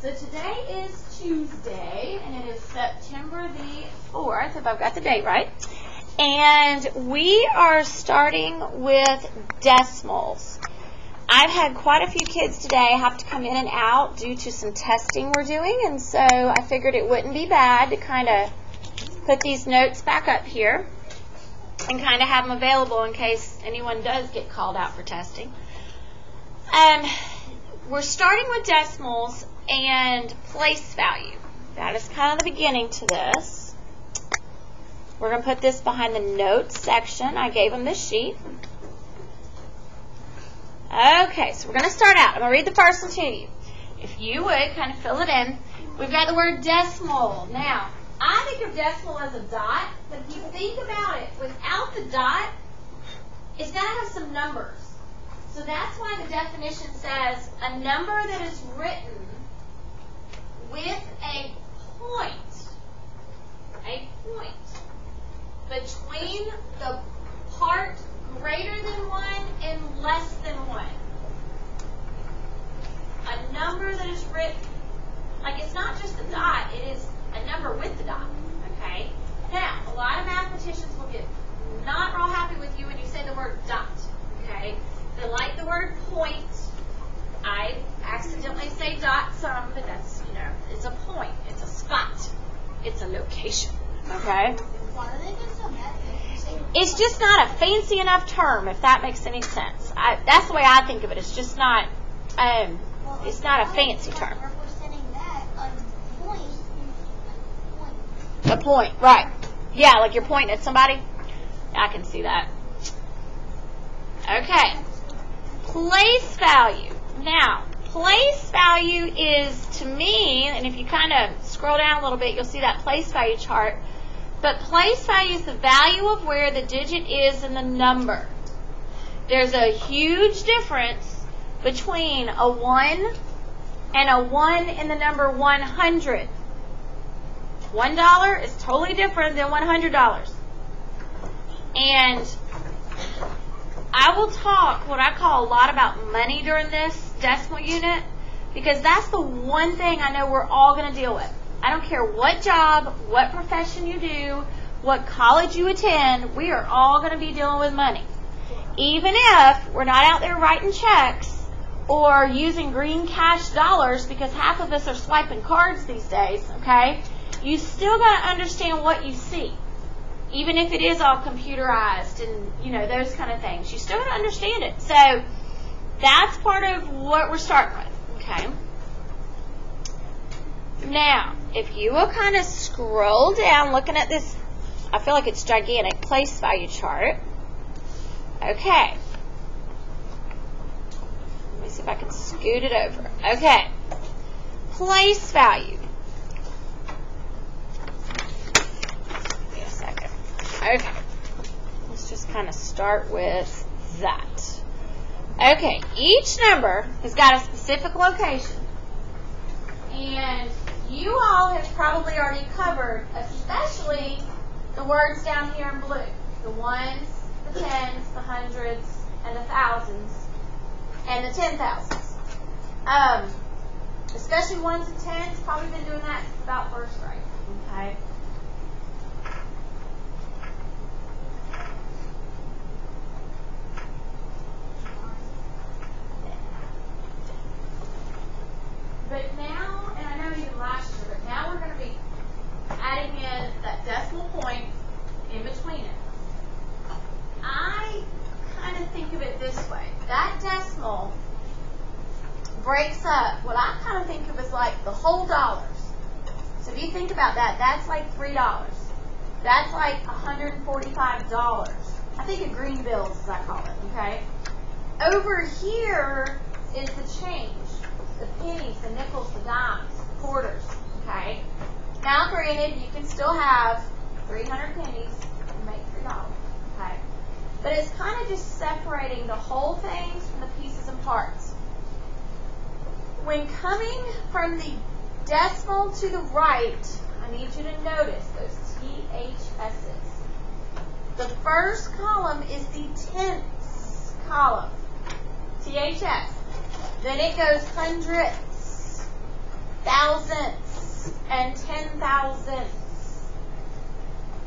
So today is Tuesday, and it is September the 4th, if I've got the date right. And we are starting with decimals. I've had quite a few kids today have to come in and out due to some testing we're doing, and so I figured it wouldn't be bad to kind of put these notes back up here and kind of have them available in case anyone does get called out for testing. We're starting with decimals and place value. That is kind of the beginning to this. We're going to put this behind the notes section. I gave them this sheet. Okay, so we're going to start out. I'm going to read the first one to you. If you would, kind of fill it in. We've got the word decimal. Now, I think of decimal as a dot, but if you think about it, without the dot, it's got to have some numbers. So that's why the definition says a number that is written with a point between the part greater than 1 and less than 1. A number that is written, like it's not just a dot, it is a number with the dot, okay? Now, a lot of mathematicians will get not real happy with you when you say the word dot, okay? They like the word point. I accidentally say dot some, but that's, it's a point. It's a spot. It's a location. Okay? Why do they get so mad if you say It's just not a fancy enough term, if that makes any sense. That's the way I think of it. It's just not, it's not a fancy term. We're sending that a point. A point, right. Yeah, like you're pointing at somebody. I can see that. Okay. Place value. Now, place value is, to me, and if you kind of scroll down a little bit, you'll see that place value chart. But place value is the value of where the digit is in the number. There's a huge difference between a 1 and a 1 in the number 100. $1 is totally different than $100. And I will talk what I call a lot about money during this decimal unit, because that's the one thing I know we're all going to deal with. I don't care what job, what profession you do, what college you attend, we are all going to be dealing with money. Even if we're not out there writing checks or using green cash dollars, because half of us are swiping cards these days, okay? You still got to understand what you see. Even if it is all computerized and, those kind of things. You still got to understand it. So that's part of what we're starting with, okay? Now, if you will kind of scroll down looking at this, I feel like it's gigantic, place value chart. Okay. Let me see if I can scoot it over. Okay. Place value. Okay, let's just kind of start with that. Okay, each number has got a specific location. And you all have probably already covered, especially the words down here in blue. The ones, the tens, the hundreds, and the thousands, and the 10,000s. Especially ones and tens, probably been doing that since about first grade. Okay. But now, and I know even last year, but now we're going to be adding in that decimal point in between it. I kind of think of it this way. That decimal breaks up what I kind of think of as like the whole dollars. So if you think about that, that's like $3. That's like $145. I think of green bills, as I call it, okay? Over here is the change. The pennies, the nickels, the dimes, the quarters, okay? Now, granted, you can still have 300 pennies and make $3, okay? But it's kind of just separating the whole things from the pieces and parts. When coming from the decimal to the right, I need you to notice those THS's. The first column is the tenths column, THS. Then it goes hundredths, thousandths and 10,000ths?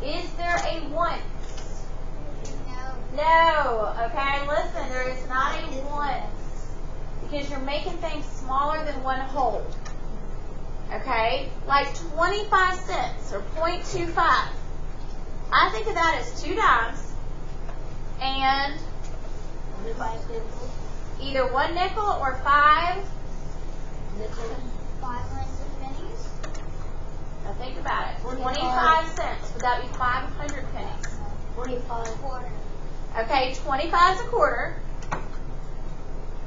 Is there a once? No. Okay, listen, there is not a once. Because you're making things smaller than one whole. Okay? Like 25 cents or 0.25. I think of that as 2 dimes and either 1 nickel or 5 500 pennies. Now think about it. 25 cents. Would that be 500 pennies? 25 quarter. Okay, 25 is a quarter.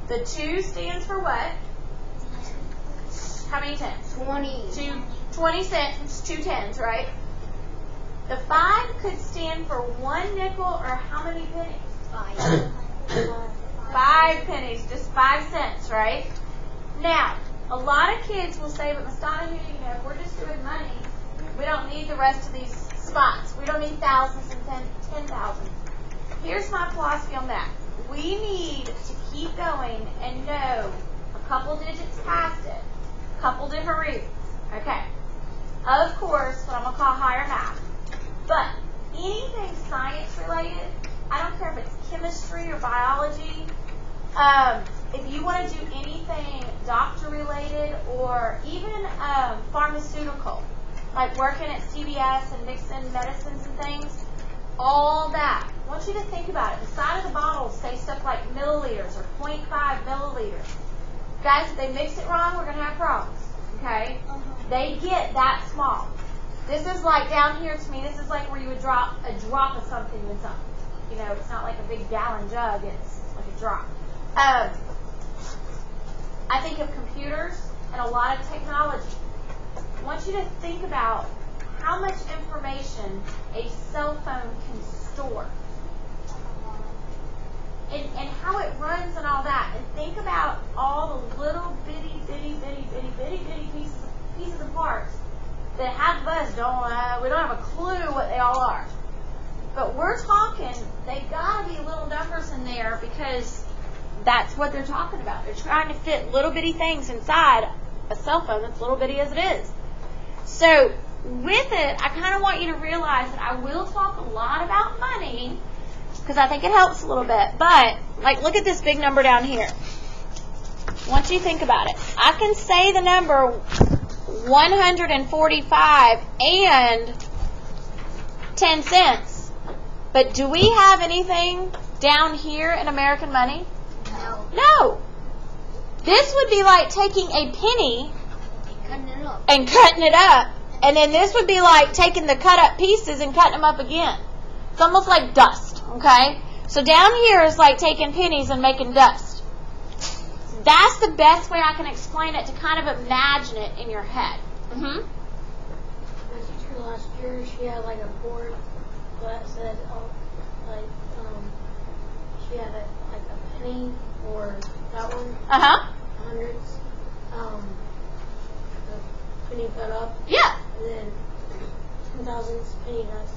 The 2 stands for what? How many tens? 20. 20 cents. It's 2 tens, right? The 5 could stand for 1 nickel or how many pennies? 5 pennies, just 5 cents, right? Now, a lot of kids will say, but Ms. Donahue, if we're just doing money, we don't need the rest of these spots. We don't need thousands and 10,000. Here's my philosophy on that. We need to keep going and know a couple digits past it, a couple different reasons. Okay. Of course, what I'm going to call higher math. But anything science related, I don't care if it's chemistry or biology, if you want to do anything doctor related or even pharmaceutical, like working at CVS and mixing medicines and things, all that. I want you to think about it. The side of the bottles say stuff like milliliters or 0.5 milliliters. Guys, if they mix it wrong, we're going to have problems. Okay? They get that small. This is like down here to me, this is like where you would drop a drop of something in something. You know, it's not like a big gallon jug, it's like a drop. I think of computers and a lot of technology. I want you to think about how much information a cell phone can store. And how it runs and all that. And think about all the little bitty pieces and parts that half of us we don't have a clue what they all are. But we're talking, they've got to be little numbers in there because that's what they're talking about. They're trying to fit little bitty things inside a cell phone that's little bitty as it is. So with it, I kind of want you to realize that I will talk a lot about money because I think it helps a little bit. But, like, look at this big number down here. Once you think about it, I can say the number 145 and 10 cents. But do we have anything down here in American money? No. This would be like taking a penny and cutting it up. And then this would be like taking the cut up pieces and cutting them up again. It's almost like dust, okay? So down here is like taking pennies and making dust. That's the best way I can explain it, to kind of imagine it in your head. My teacher last year, she had like a board that said, she had a penny or that one. Hundreds. The penny cut up. Yeah. And then 10,000 penny dust.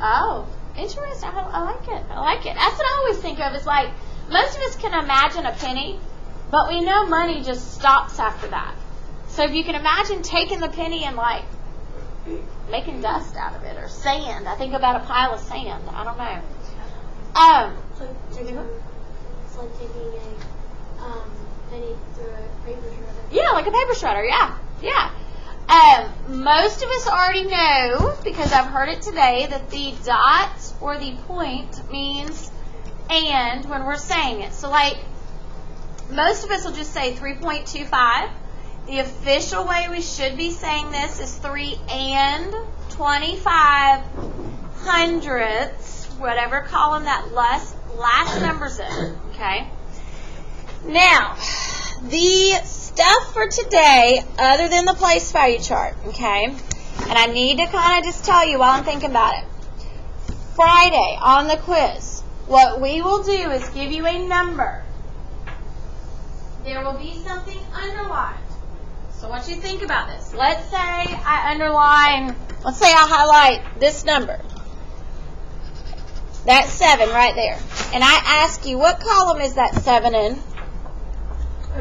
Oh, interesting. I like it. I like it. That's what I always think of. Is like most of us can imagine a penny, but we know money just stops after that. So if you can imagine taking the penny and like making dust out of it or sand. I think about a pile of sand. I don't know. It's like taking a penny through a paper shredder. Yeah, like a paper shredder. Yeah, yeah. Most of us already know, because I've heard it today, that the dot or the point means and when we're saying it. So, like, most of us will just say 3.25. The official way we should be saying this is 3 and 25 hundredths, whatever column that last number's in, okay? Now, the stuff for today, other than the place value chart, okay? And I need to kind of just tell you while I'm thinking about it. Friday, on the quiz, what we will do is give you a number. There will be something underlined. So I want you to think about this. Let's say I highlight this number. That's 7 right there. And I ask you, what column is that 7 in?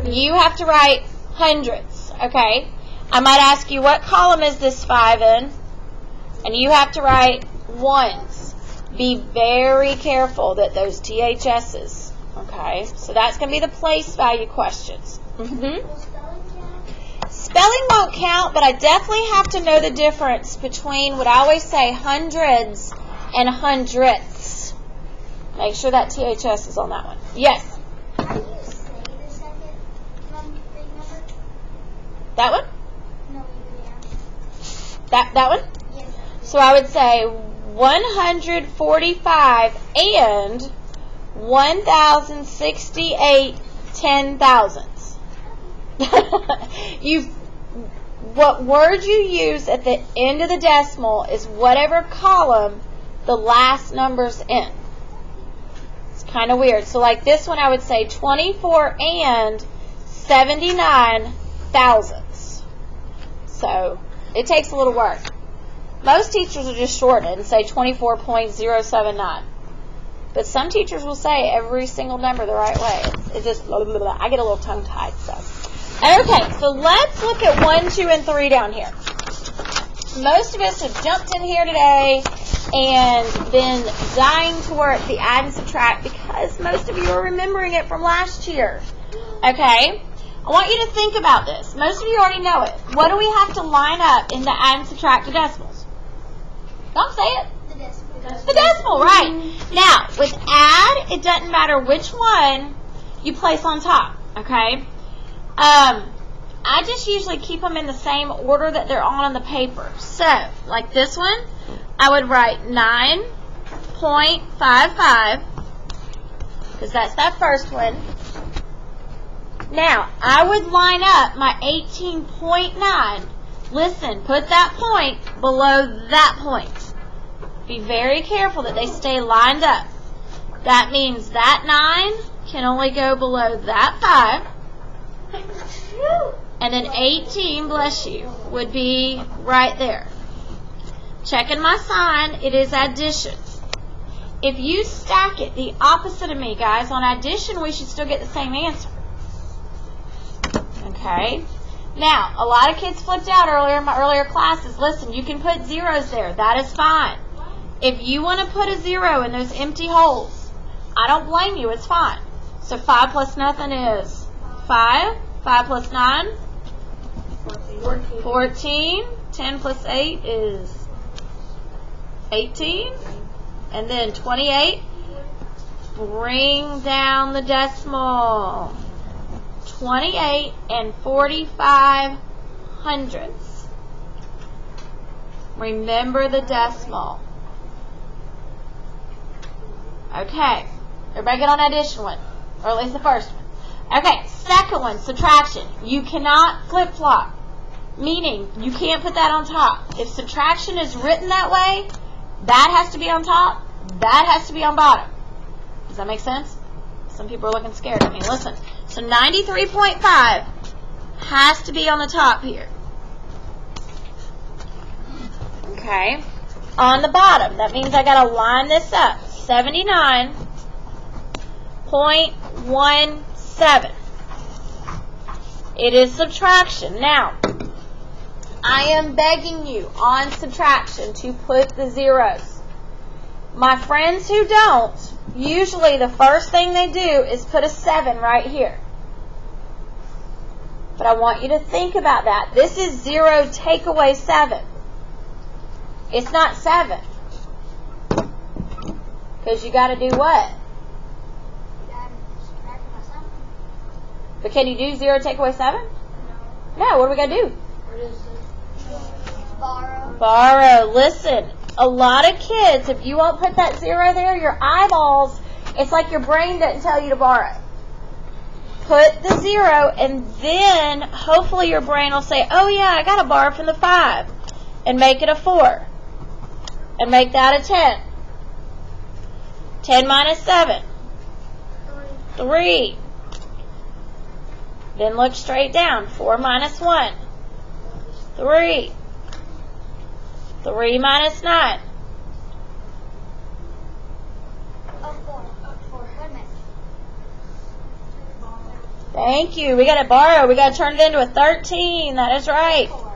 You have to write hundredths, okay? I might ask you, what column is this 5 in? And you have to write ones. Be very careful that those THS's, okay? So that's going to be the place value questions. Spelling won't count, but I definitely have to know the difference between what I always say, hundreds and hundredths. Make sure that THS is on that one. Yes? How do you say the second big number? That one? No, That one? yes. So I would say 145 and 1,068 10,000ths. What word you use at the end of the decimal is whatever column the last number's in. It's kind of weird. So like this one, I would say 24 and 79 thousandths. So it takes a little work. Most teachers will just shorten it and say 24.079. But some teachers will say every single number the right way. It's just, blah, blah, blah. I get a little tongue-tied. So. Okay, so let's look at 1, 2, and 3 down here. Most of us have jumped in here today and been dying to work the add and subtract because most of you are remembering it from last year. Okay? I want you to think about this. Most of you already know it. What do we have to line up in the add and subtract of decimals? Don't say it. The decimal, right. Now, with add, it doesn't matter which one you place on top, okay? I just usually keep them in the same order that they're on the paper. So, like this one, I would write 9.55, because that's that first one. Now, I would line up my 18.9. Listen, put that point below that point. Be very careful that they stay lined up. That means that 9 can only go below that 5. And then 18, bless you, would be right there. Checking my sign, it is addition. If you stack it the opposite of me, guys, on addition, we should still get the same answer. Okay? Now, a lot of kids flipped out earlier in my earlier classes. Listen, you can put zeros there. That is fine. If you want to put a 0 in those empty holes, I don't blame you. It's fine. So 5 plus nothing is 5. 5 plus 9? 14. 10 plus 8 is 18. And then 28. Bring down the decimal. 28 and 45 hundredths. Remember the decimal. Okay. Everybody get on addition one. Or at least the first one. Okay. Second one, subtraction. You cannot flip-flop. Meaning, you can't put that on top. If subtraction is written that way, that has to be on top. That has to be on bottom. Does that make sense? Some people are looking scared at me. Listen. So 93.5 has to be on the top here. Okay. On the bottom, that means I got to line this up. 79.17. It is subtraction. Now, I am begging you on subtraction to put the zeros. My friends who don't, usually the first thing they do is put a 7 right here. But I want you to think about that. This is 0 take away 7. It's not 7. Because you got to do what? But can you do 0 take away 7? No, what do we got to do? Borrow. Listen, a lot of kids, if you won't put that 0 there, your eyeballs, it's like your brain doesn't tell you to borrow. Put the 0, and then hopefully your brain will say, oh yeah, I got to borrow from the 5, and make it a 4, and make that a 10. 10 minus 7. 3. Then look straight down. 4 minus 1. 3. 3 minus 9. Thank you. We got to borrow. We got to turn it into a 13. That is right. 4.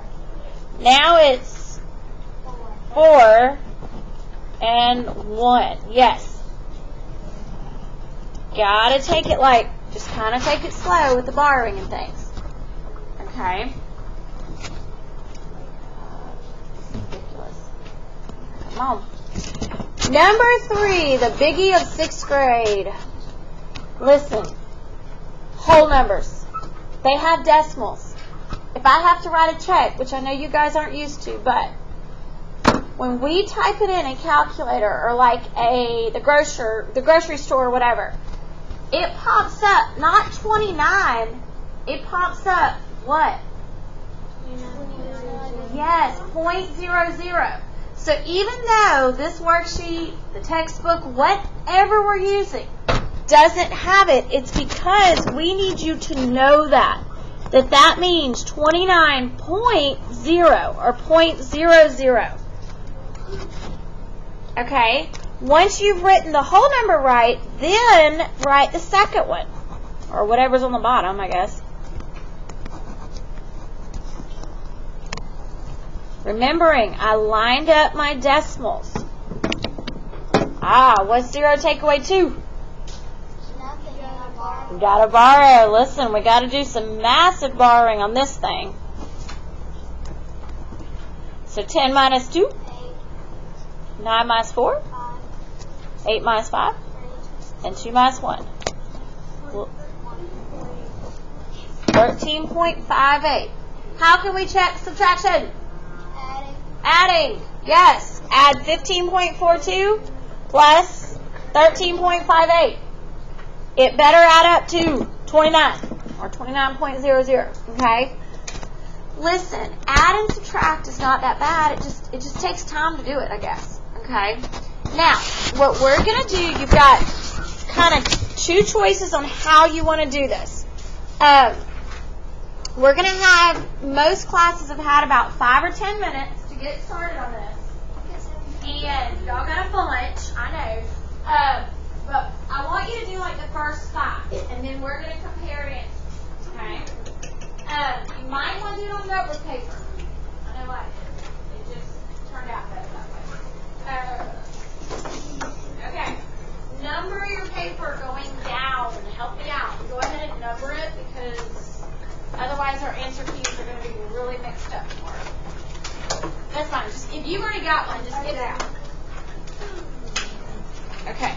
Now it's 4. 4 and 1. Yes. Gotta take it just kind of take it slow with the borrowing and things. Okay. Ridiculous. Come on. Number 3, the biggie of 6th grade. Listen. Whole numbers. They have decimals. If I have to write a check, which I know you guys aren't used to, but when we type it in a calculator or the grocery store or whatever, it pops up not 29, it pops up what? Yes, 0.00. So even though this worksheet, the textbook, whatever we're using, doesn't have it, it's because we need you to know that means 29.0 or 0.00. Okay? Once you've written the whole number right, then write the second one, or whatever's on the bottom, I guess. Remembering, I lined up my decimals. What's 0 take away 2? Nothing. We gotta borrow. Listen, we gotta do some massive borrowing on this thing. So 10 minus 2? 8. 9 minus 4? 5. 8 minus 5? 3. And 2 minus 1? 13.58. How can we check subtraction? Adding. Adding. Yes. Add 15.42 plus 13.58. It better add up to 29 or 29.00. Okay? Listen, add and subtract is not that bad. It just takes time to do it, I guess. Okay? Now, what we're going to do, you've got kind of 2 choices on how you want to do this. We're going to have, most classes have had about 5 or 10 minutes to get started on this. And y'all got a bunch, I know. But I want you to do the first 5, and then we're going to compare it. Okay? You might want to do it on notebook paper. I know I did. It just turned out better that way. Okay. Number your paper going down. Help me out. Go ahead and number it because otherwise our answer keys are going to be really mixed up tomorrow. That's fine. If you've already got one, just get it out. Okay.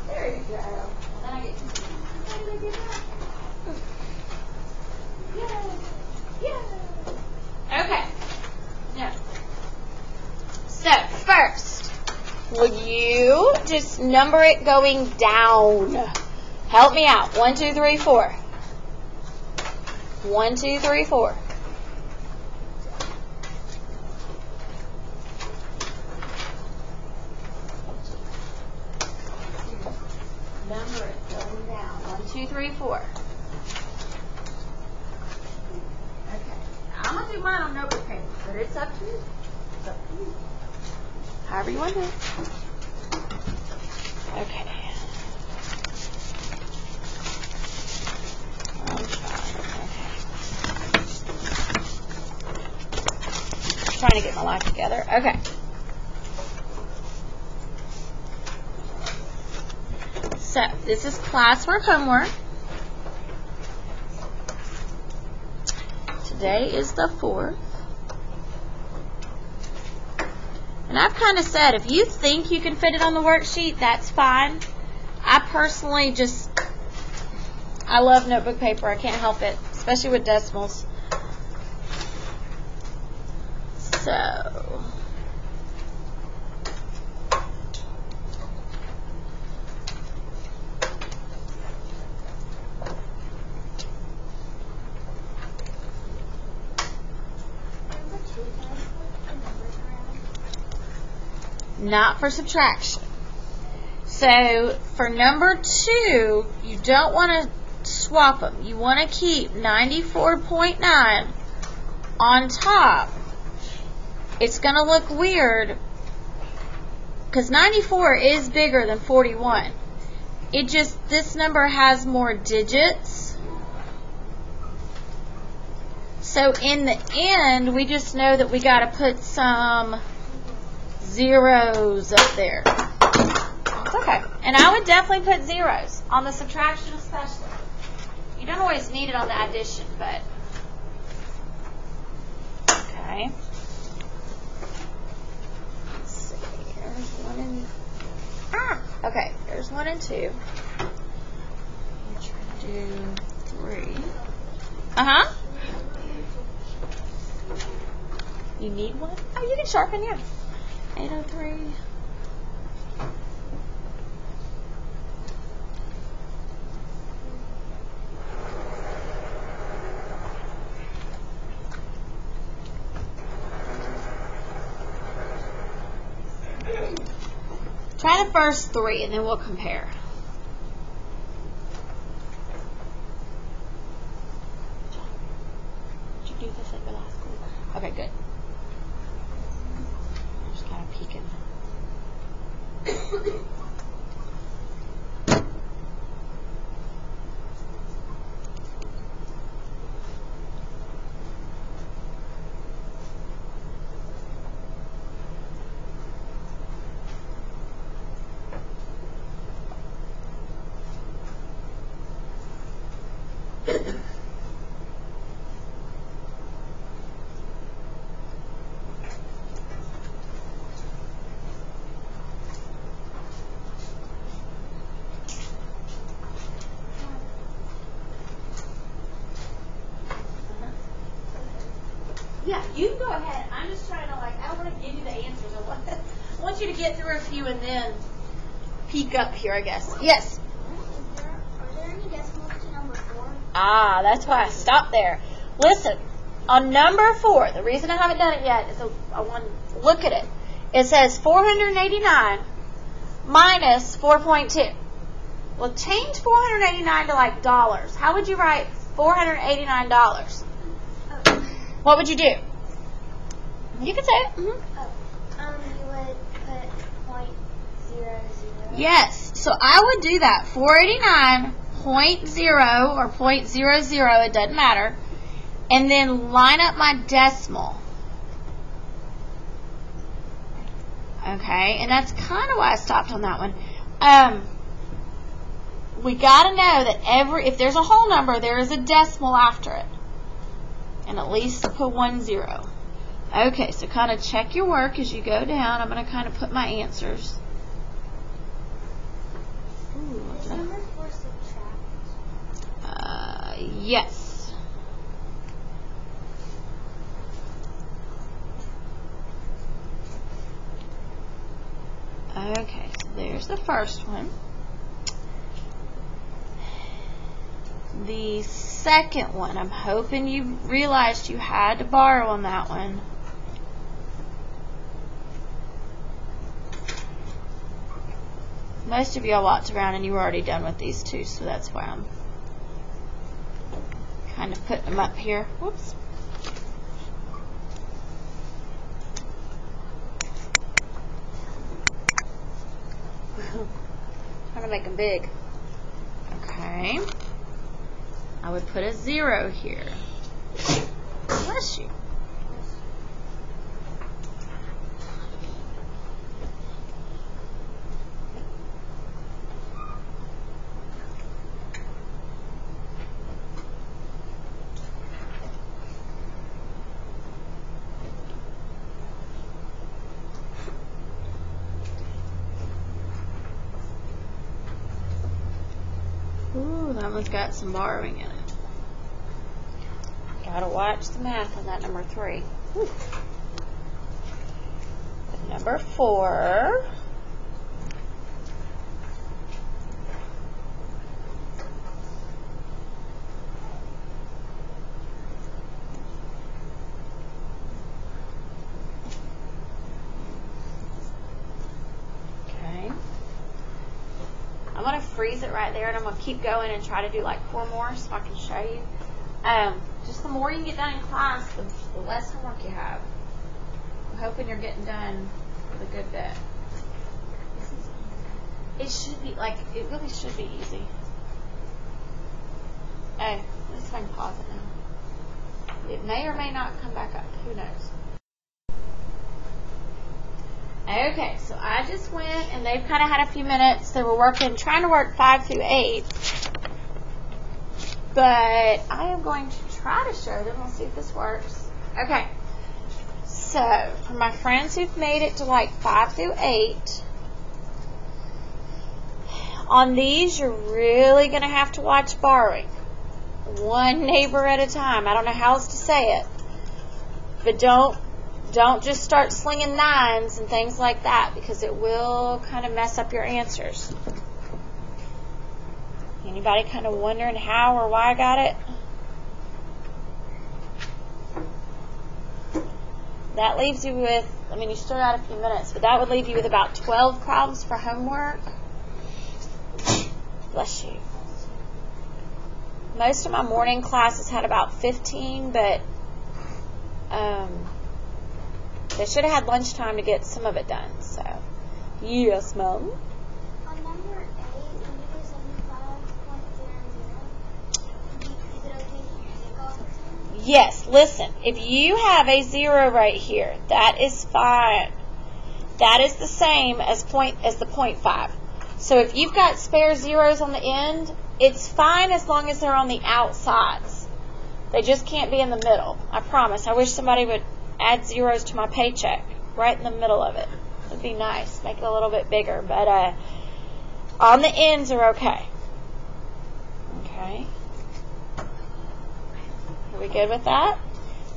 There you go. Then I get. How did I get that? Yay! Okay. Now. So first, would you just number it going down? Help me out. 1, 2, 3, 4. 1, 2, 3, 4. Number it going down. 1, 2, 3, 4. Okay. I'm gonna do mine on notebook paper, but it's up to you. It's up to you. However you want to do it. Okay. Trying to get my life together. Okay. So, this is classwork homework. Today is the 4th. And I've kind of said, if you think you can fit it on the worksheet, that's fine. I personally I love notebook paper. I can't help it, especially with decimals. So, not for subtraction. So, for number 2, you don't want to swap them. You want to keep 94.9 on top it's going to look weird because 94 is bigger than 41. It just, this number has more digits. So in the end, we just know that we got to put some zeros up there. It's okay. And I would definitely put zeros on the subtraction especially. You don't always need it on the addition, but okay. Let's see. There's 1 and okay. There's 1 and 2. I'm trying to do 3. You need one? Oh, you can sharpen, yeah. 803. Try the first 3 and then we'll compare. Did you do this at the last school? Okay, good. I'm just kind of peeking. Yeah, you can go ahead. I'm just trying to, I don't want to give you the answers. I want you to get through a few and then peek up here, I guess. Yes? Are there any decimals to number 4? Ah, that's why I stopped there. Listen, on number 4, the reason I haven't done it yet is I want to look at it. It says 489 minus 4.2. Well, change 489 to dollars. How would you write $489? What would you do? You can say it. You would put .00. Yes. So I would do that. 489.0 or .00, it doesn't matter. And then line up my decimal. Okay, and that's kind of why I stopped on that one. We got to know that if there's a whole number, there is a decimal after it. And at least put 10. Okay, so kind of check your work as you go down. I'm going to kind of put my answers. Is number 4 subtract? Yes. Okay, so there's the first one. The second one, I'm hoping you realized you had to borrow on that one. Most of y'all walked around and you were already done with these two, so that's why I'm kind of putting them up here. Whoops. Trying to make them big. Okay. I would put a 0 here. Bless you. Ooh, that one's got some borrowing in it. Gotta watch the math on that number 3. Whew. Number 4. Okay. I'm going to freeze it right there, and I'm going to keep going and try to do 4 more so I can show you. Just the more you get done in class, the less homework you have. hoping you're getting done with a good bit. It should be, like, it really should be easy. Oh, let's see if I can pause it now. It may or may not come back up. Who knows? Okay, so I just went, and they've kind of had a few minutes. They were trying to work 5 through 8. But I am going to try to show them. We'll see if this works. Okay. So, for my friends who've made it to like 5 through 8, on these you're really going to have to watch borrowing. One neighbor at a time. I don't know how else to say it. But don't just start slinging 9s and things like that, because it will kind of mess up your answers. Anybody kind of wondering how or why I got it? That leaves you with, I mean, you still got a few minutes, but that would leave you with about 12 problems for homework. Bless you. Most of my morning classes had about 15, but they should have had lunchtime to get some of it done. So, yes, Mom. On number 8, when you do 75.00, is it okay to take off a 10? Yes, listen, if you have a 0 right here, that is fine. That is the same as the 0.5. So if you've got spare zeros on the end, it's fine as long as they're on the outsides. They just can't be in the middle. I promise. I wish somebody would add zeros to my paycheck right in the middle of it. It would be nice. Make it a little bit bigger. But on the ends are okay. Okay. Are we good with that?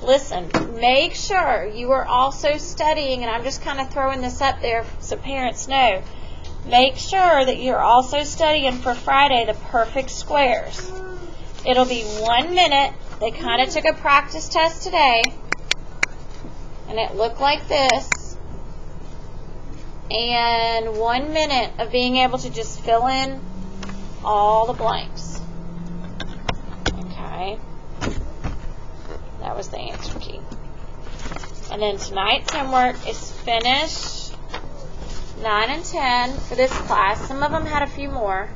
Listen, make sure you are also studying, and I'm just kind of throwing this up there so parents know. Make sure that you're also studying for Friday the perfect squares. It'll be 1 minute. They kind of took a practice test today, and it looked like this. And 1 minute of being able to just fill in all the blanks. Okay. That was the answer key. And then tonight's homework is finish 9 and 10 for this class. Some of them had a few more.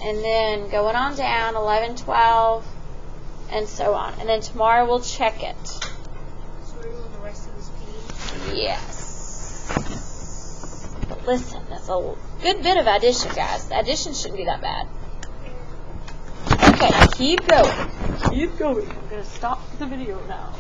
And then going on down, 11, 12, and so on. And then tomorrow we'll check it. So we're doing the rest of this page? Yes. But listen, that's a good bit of addition, guys. The addition shouldn't be that bad. Okay, keep going. Keep going. I'm going to stop the video now.